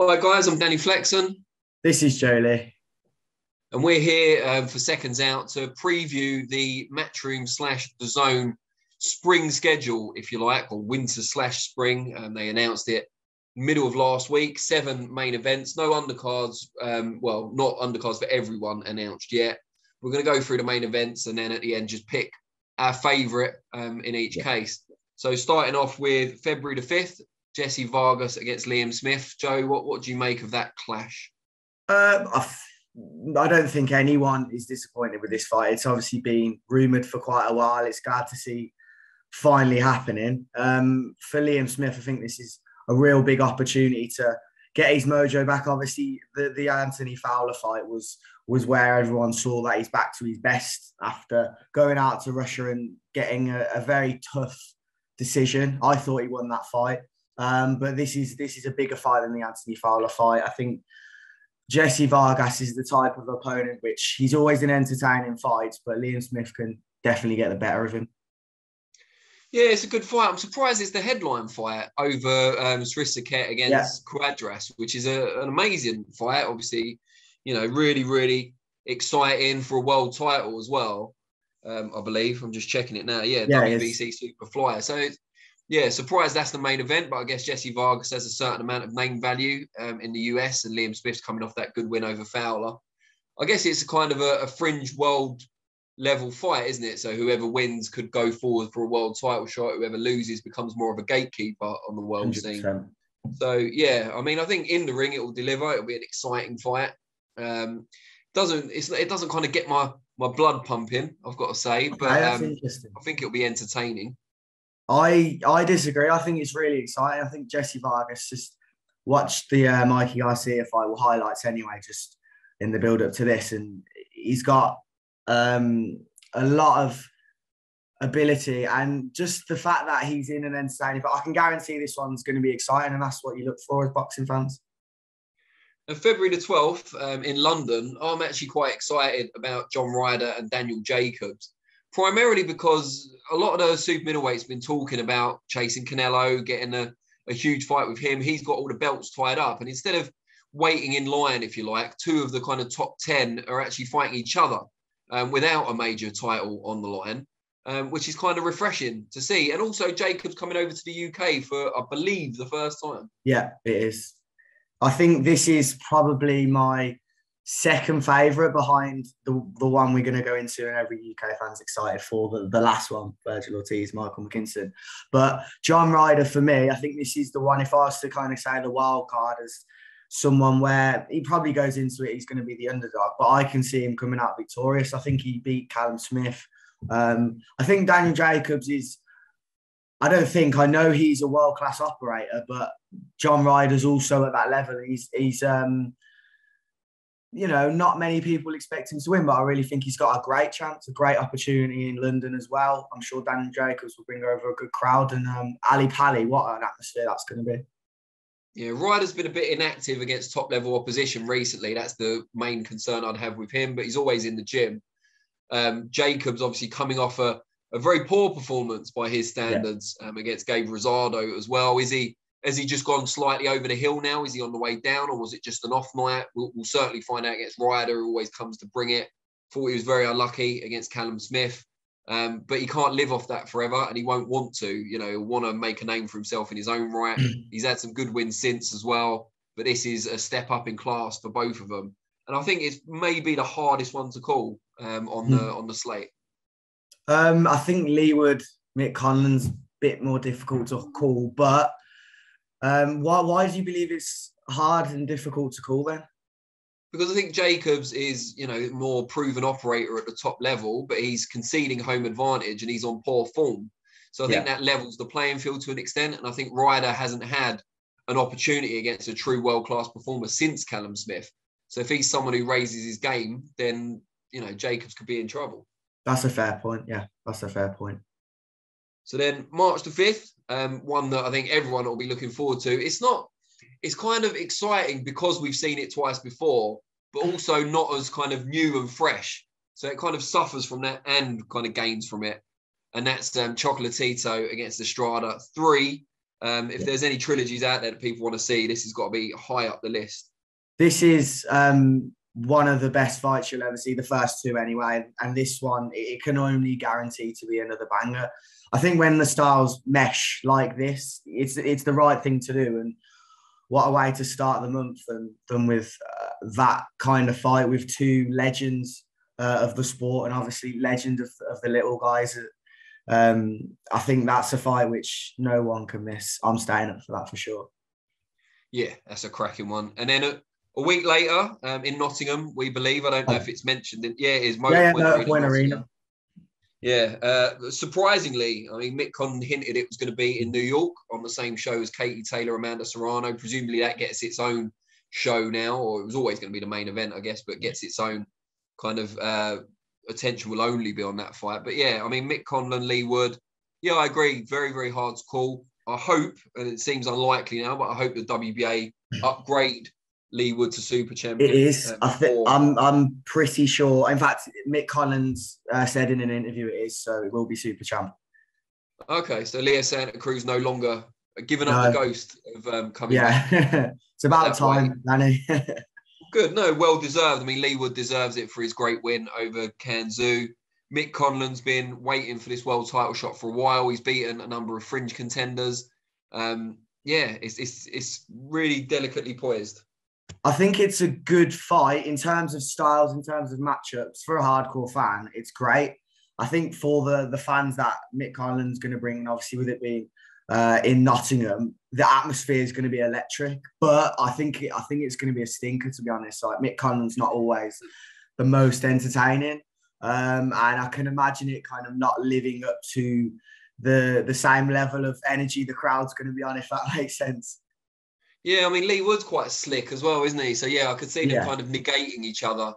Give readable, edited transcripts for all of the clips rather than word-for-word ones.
Hi guys, I'm Danny Flexen, This is Joe Leigh. and we're here for Seconds Out to preview the Matchroom / DAZN spring schedule, if you like, or winter / spring. They announced it middle of last week. 7 main events, no undercards. Well, not undercards for everyone announced yet. We're going to go through the main events and then at the end just pick our favourite in each case. So starting off with February the 5th, Jesse Vargas against Liam Smith. Joe, what do you make of that clash? I don't think anyone is disappointed with this fight. It's obviously been rumoured for quite a while. It's glad to see finally happening. For Liam Smith, I think this is a real big opportunity to get his mojo back. Obviously, the Anthony Fowler fight was where everyone saw that he's back to his best after going out to Russia and getting a very tough decision. I thought he won that fight. But this is a bigger fight than the Anthony Fowler fight. I think Jesse Vargas is the type of opponent which he's always in entertaining fights, but Liam Smith can definitely get the better of him. Yeah, it's a good fight. I'm surprised it's the headline fight over Srisaket against Quadras, which is an amazing fight. Obviously, really, really exciting for a world title as well. I believe. I'm just checking it now. Yeah, WBC Super Flyer. So, surprised that's the main event, but I guess Jesse Vargas has a certain amount of name value in the US, and Liam Smith's coming off that good win over Fowler. I guess it's a kind of a fringe world level fight, isn't it? So whoever wins could go forward for a world title shot. Whoever loses becomes more of a gatekeeper on the world 100%. Scene. So I think in the ring it will deliver. It'll be an exciting fight. It doesn't kind of get my blood pumping, I've got to say, but I think it'll be entertaining. I disagree. I think it's really exciting. I think Jesse Vargas just watched the Mikey Garcia fight, with highlights anyway, just in the build up to this, and he's got a lot of ability, and just the fact that he's in an entertaining. But I can guarantee this one's going to be exciting, and that's what you look for as boxing fans. And February the 12th in London, I'm actually quite excited about John Ryder and Daniel Jacobs. Primarily because a lot of those super middleweights have been talking about chasing Canelo, getting a huge fight with him. He's got all the belts tied up. And instead of waiting in line, if you like, 2 of the kind of top 10 are actually fighting each other without a major title on the line, which is kind of refreshing to see. And also Jacobs coming over to the UK for, I believe, the first time. Yeah, it is. I think this is probably my second favourite behind the one we're going to go into, and every UK fan's excited for, the last one, Virgil Ortiz, Michael McKinson. But John Ryder, for me, I think this is the one, if I was to kind of say the wild card as someone where he probably goes into it, he's going to be the underdog, but I can see him coming out victorious. I think he beat Callum Smith. I think Daniel Jacobs is, I know he's a world-class operator, but John Ryder's also at that level. He's not many people expect him to win, but I really think he's got a great chance, a great opportunity in London as well. I'm sure Daniel Jacobs will bring over a good crowd, and Ali Pali, what an atmosphere that's going to be. Yeah, Ryder's been a bit inactive against top-level opposition recently. That's the main concern I'd have with him, but he's always in the gym. Jacobs obviously coming off a very poor performance by his standards against Gabe Rosado as well. Has he just gone slightly over the hill now? Is he on the way down, or was it just an off night? We'll certainly find out against Ryder, who always comes to bring it. Thought he was very unlucky against Callum Smith. But he can't live off that forever, and he won't want to. He'll want to make a name for himself in his own right. He's had some good wins since as well, but this is a step up in class for both of them. And I think it's maybe the hardest one to call on the slate. I think Mick Conlan's a bit more difficult to call, but why do you believe it's hard and difficult to call then? Because I think Jacobs is, more proven operator at the top level, but he's conceding home advantage and he's on poor form. So I think that levels the playing field to an extent. And I think Ryder hasn't had an opportunity against a true world-class performer since Callum Smith. So if he's someone who raises his game, then, Jacobs could be in trouble. That's a fair point. Yeah, that's a fair point. So then March the 5th, one that I think everyone will be looking forward to. It's kind of exciting because we've seen it twice before, but also not as kind of new and fresh. So it kind of suffers from that and kind of gains from it. And that's Chocolatito against Estrada 3. If there's any trilogies out there that people want to see, this has got to be high up the list. This is one of the best fights you'll ever see, the first two anyway. And this one, it can only guarantee to be another banger. I think when the styles mesh like this, it's the right thing to do. And what a way to start the month than with that kind of fight with two legends of the sport, and obviously legend of the little guys. I think that's a fight which no one can miss. I'm staying up for that for sure. Yeah, that's a cracking one. And then a week later, in Nottingham, we believe. I don't know if it's mentioned. It is Motorpoint Arena. Yeah. Surprisingly, I mean, Mick Conlan hinted it was going to be in New York on the same show as Katie Taylor, Amanda Serrano. Presumably that gets its own show now, or it was always going to be the main event, I guess, but gets its own kind of attention will only be on that fight. But yeah, I mean, Mick Conlan, Leigh Wood. Yeah, I agree. Very, very hard to call. I hope, and it seems unlikely now, but I hope the WBA upgrade Leigh Wood to super champion. It is. I'm pretty sure. In fact, Mick Collins said in an interview it is, so it will be super champ. Okay, so Leo Santa Cruz no longer given up the ghost of coming back. Yeah, it's about time, Danny. Good, no, well deserved. I mean, Leigh Wood deserves it for his great win over Kanzu. Mick Conlan's been waiting for this world title shot for a while. He's beaten a number of fringe contenders. It's really delicately poised. I think it's a good fight in terms of styles, in terms of matchups. For a hardcore fan, it's great. I think for the fans that Mick Conlan's going to bring, and obviously with it being in Nottingham, the atmosphere is going to be electric. But I think it's going to be a stinker, to be honest. Like, Mick Conlan's not always the most entertaining, and I can imagine it kind of not living up to the same level of energy the crowd's going to be on, if that makes sense. Yeah, I mean, Leigh Wood's quite slick as well, isn't he? So, yeah, I could see them kind of negating each other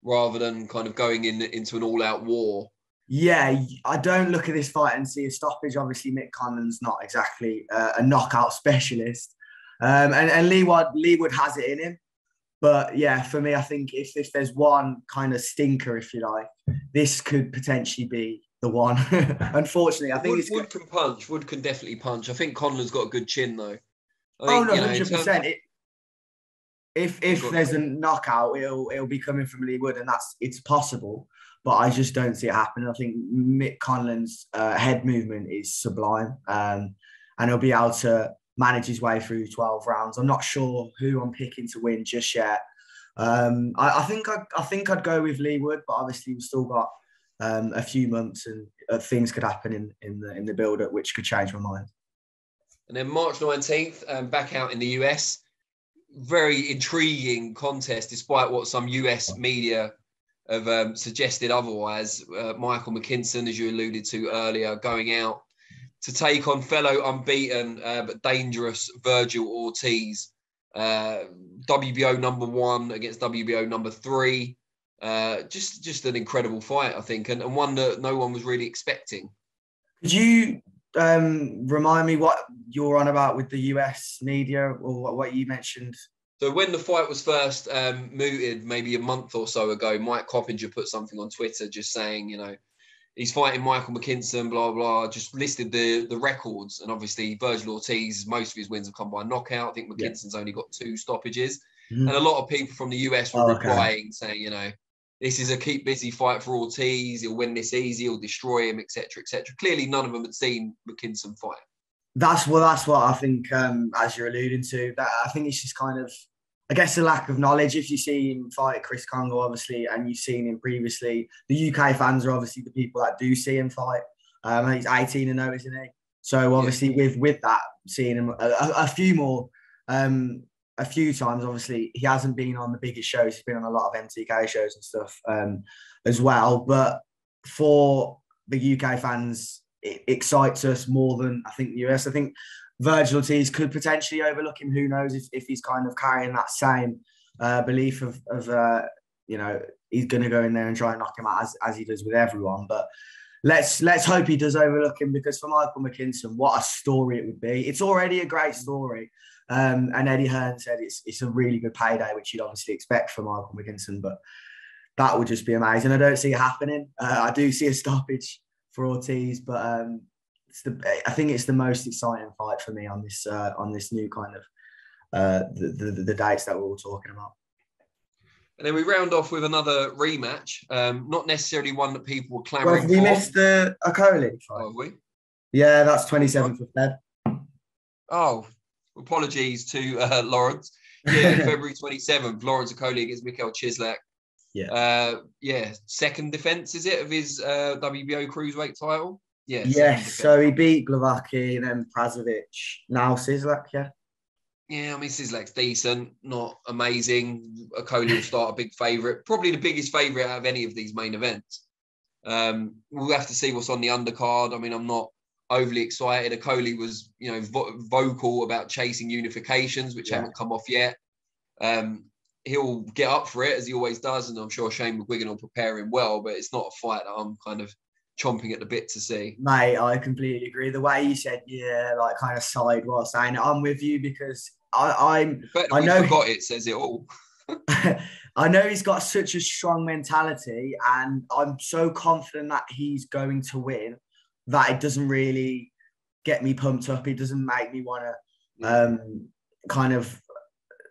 rather than kind of going into an all-out war. Yeah, I don't look at this fight and see a stoppage. Obviously, Mick Conlan's not exactly a knockout specialist. And Leigh Wood has it in him. But, yeah, for me, I think if there's one kind of stinker, if you like, this could potentially be the one. Unfortunately, I think Wood can punch. Wood can definitely punch. I think Conlan's got a good chin, though. I think, 100%. If there's a knockout, it'll be coming from Leigh Wood, and it's possible. But I just don't see it happening. I think Mick Conlan's head movement is sublime, and he'll be able to manage his way through 12 rounds. I'm not sure who I'm picking to win just yet. I think I'd go with Leigh Wood, but obviously we've still got a few months, and things could happen in the build-up which could change my mind. And then March 19th, back out in the US. Very intriguing contest, despite what some US media have suggested otherwise. Michael Conlan, as you alluded to earlier, going out to take on fellow unbeaten but dangerous Virgil Ortiz. WBO number 1 against WBO number 3. Just an incredible fight, I think, and one that no one was really expecting. Could you remind me what you're on about with the US media, or what you mentioned? So when the fight was first mooted maybe a month or so ago, Mike Coppinger put something on Twitter just saying, he's fighting Michael Conlan, blah, blah, just listed the records. And obviously Virgil Ortiz, most of his wins have come by knockout. I think McKinson's only got 2 stoppages. Mm-hmm. And a lot of people from the US were replying saying, this is a keep busy fight for Ortiz. He'll win this easy. He'll destroy him, etc., etc. Clearly, none of them had seen Conlan fight. That's what I think. As you're alluding to, that I think it's just kind of, I guess, a lack of knowledge. If you see him fight Chris Congo, obviously, and you've seen him previously, the UK fans are obviously the people that do see him fight. He's 18-0, isn't he? So obviously, with that, seeing him a few times, obviously, he hasn't been on the biggest shows. He's been on a lot of MTK shows and stuff as well. But for the UK fans, it excites us more than I think the US. I think Virgil Ortiz could potentially overlook him. Who knows if he's kind of carrying that same belief of he's going to go in there and try and knock him out as he does with everyone. But let's hope he does overlook him, because for Michael Conlan, what a story it would be. It's already a great story. And Eddie Hearn said it's a really good payday, which you'd obviously expect from Michael Conlan, but that would just be amazing. I don't see it happening. I do see a stoppage for Ortiz, but I think it's the most exciting fight for me on this new kind of the dates that we're all talking about. And then we round off with another rematch. Not necessarily one that people were clamouring for. We missed the Okoli fight. Oh, have we? Yeah, that's 27th of Feb. Oh, apologies to Lawrence. Yeah, February 27th, Lawrence Okoli against Mikhail Chislak. Yeah. Second defence, is it, of his WBO cruiserweight title? Yeah. Yes, so he beat Glavaki and then Prazovic. Now Chislak, yeah. Yeah, I mean, Chislak's decent, not amazing. Okoli will start a big favourite, probably the biggest favourite out of any of these main events. We'll have to see what's on the undercard. I mean, I'm not overly excited. Okoli was, vocal about chasing unifications, which haven't come off yet. He'll get up for it, as he always does, and I'm sure Shane McGuigan will prepare him well, but it's not a fight that I'm kind of chomping at the bit to see. Mate, I completely agree. The way you said, like kind of side while saying it, I'm with you, because I know forgot it says it all. I know he's got such a strong mentality, and I'm so confident that he's going to win that it doesn't really get me pumped up. It doesn't make me want to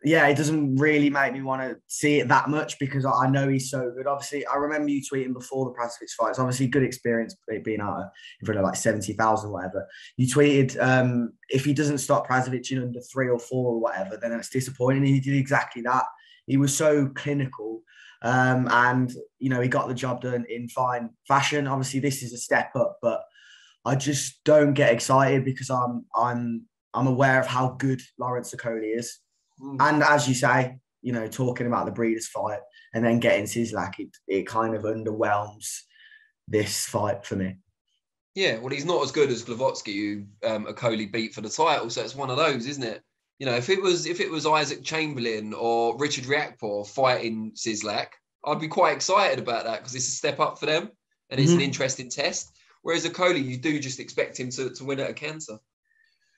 it doesn't really make me want to see it that much, because I know he's so good. Obviously, I remember you tweeting before the Prazovic fight. It's obviously a good experience being out in front of like 70,000 or whatever. You tweeted, if he doesn't stop Prazovic in under 3 or 4 or whatever, then it's disappointing. He did exactly that. He was so clinical, and he got the job done in fine fashion. Obviously, this is a step up, but I just don't get excited because I'm aware of how good Lawrence Okoli is. And as you say, talking about the Breeders' fight and then getting Chislak, it kind of underwhelms this fight for me. Yeah, well, he's not as good as Glavotsky, who Okoli beat for the title. So it's one of those, isn't it? If it was Isaac Chamberlain or Richard Riakporhe fighting Chislak, I'd be quite excited about that, because it's a step up for them and it's an interesting test. Whereas Okoli, you do just expect him to win at a cancer.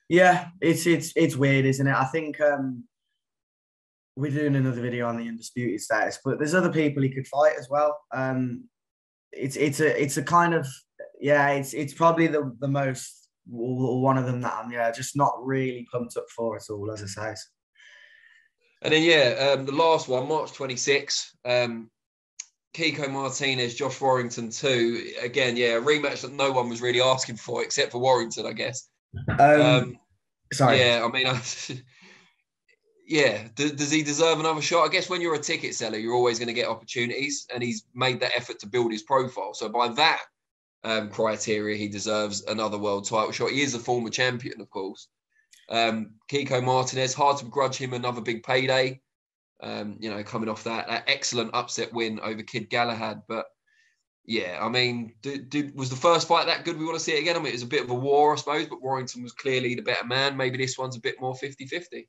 Yeah, it's weird, isn't it? I think we're doing another video on the undisputed status, but there's other people he could fight as well. It's a kind of, it's probably the most, one of them that I'm just not really pumped up for at all, as I say. And then the last one, March 26th, Kiko Martinez, Josh Warrington 2. Again, a rematch that no one was really asking for except for Warrington, I guess. Sorry. Yeah, I mean, does he deserve another shot? I guess when you're a ticket seller, you're always going to get opportunities, and he's made that effort to build his profile. So by that criteria, he deserves another world title shot. He is a former champion, of course. Kiko Martinez, hard to begrudge him another big payday. Coming off that excellent upset win over Kid Galahad. But I mean, was the first fight that good? We want to see it again. I mean, it was a bit of a war, I suppose, but Warrington was clearly the better man. Maybe this one's a bit more 50-50.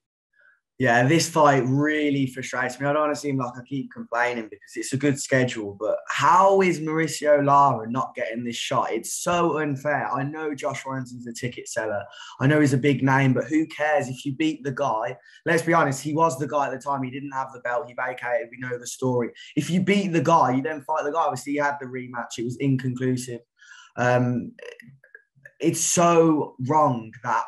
Yeah, this fight really frustrates me. I don't want to seem like I keep complaining, because it's a good schedule, but how is Mauricio Lara not getting this shot? It's so unfair. I know Josh Warrington's a ticket seller. I know he's a big name, but who cares if you beat the guy? Let's be honest, he was the guy at the time. He didn't have the belt. He vacated. We know the story. If you beat the guy, you then fight the guy. Obviously, he had the rematch. It was inconclusive. It's so wrong that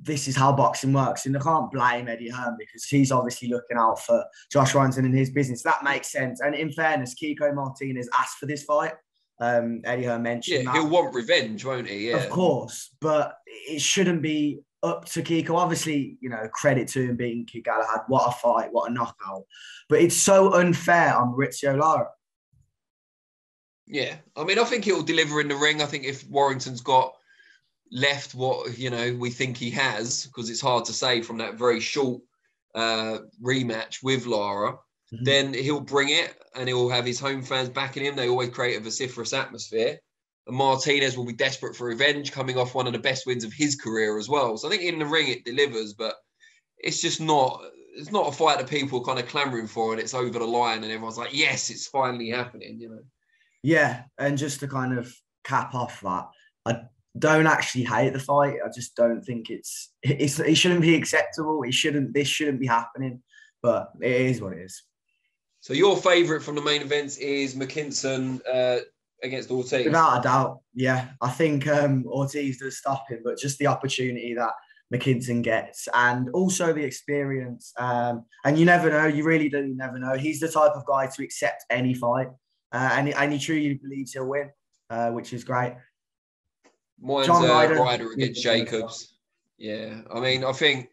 this is how boxing works. And I can't blame Eddie Hearn, because he's obviously looking out for Josh Warrington and his business. That makes sense. And in fairness, Kiko Martinez asked for this fight. Eddie Hearn mentioned that. He'll want revenge, won't he? Yeah. Of course. But it shouldn't be up to Kiko. Obviously, credit to him beating Kid Galahad. What a fight. What a knockout. But it's so unfair on Maurizio Lara. Yeah. I mean, I think he'll deliver in the ring. I think if Warrington's got left what we think he has, because it's hard to say from that very short rematch with Lara, then he'll bring it, and he'll have his home fans backing him. They always create a vociferous atmosphere. And Martinez will be desperate for revenge, coming off one of the best wins of his career as well. So I think in the ring it delivers, but it's just not. It's not a fight that people are kind of clamoring for, and it's over the line, and everyone's like, "Yes, it's finally happening." Yeah, and just to kind of cap off that, I don't actually hate the fight. I just don't think it shouldn't be acceptable. This shouldn't be happening, but it is what it is. So your favourite from the main events is McKinson against Ortiz. Without a doubt, yeah. I think Ortiz does stop him, but just the opportunity that McKinson gets, and also the experience. And you never know. You really do never know. He's the type of guy to accept any fight, and he truly believes he'll win, which is great. Mine's Ryder against Jacobs. Yeah, I mean, I think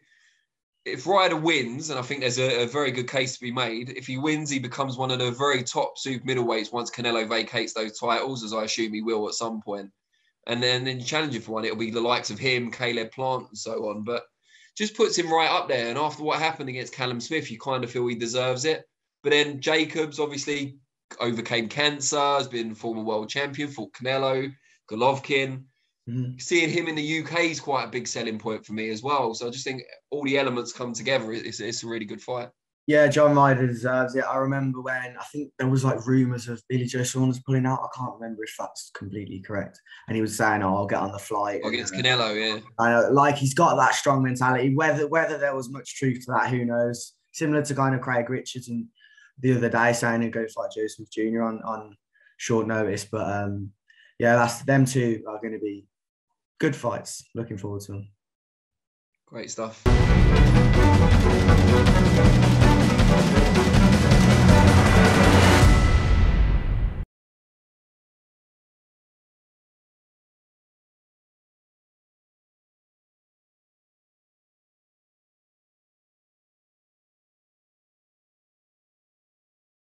if Ryder wins, and I think there's a very good case to be made, if he wins, he becomes one of the very top super middleweights once Canelo vacates those titles, as I assume he will at some point. And then challenging for one, it'll be the likes of him, Caleb Plant, and so on. But just puts him right up there. And after what happened against Callum Smith, you kind of feel he deserves it. But then Jacobs obviously overcame cancer, has been former world champion, fought Canelo, Golovkin. Mm-hmm. Seeing him in the UK is quite a big selling point for me as well. So I just think all the elements come together. It's a really good fight. Yeah, John Ryder deserves it. I remember when I think there was like rumours of Billy Joe Saunders pulling out. I can't remember if that's completely correct. And he was saying, "Oh, I'll get on the flight." Against Canelo, yeah. I know, like he's got that strong mentality. Whether there was much truth to that, who knows? Similar to kind of Craig Richardson the other day saying he'd go fight Joe Smith Jr. on short notice. But yeah, them two are going to be good fights. Looking forward to them. Great stuff.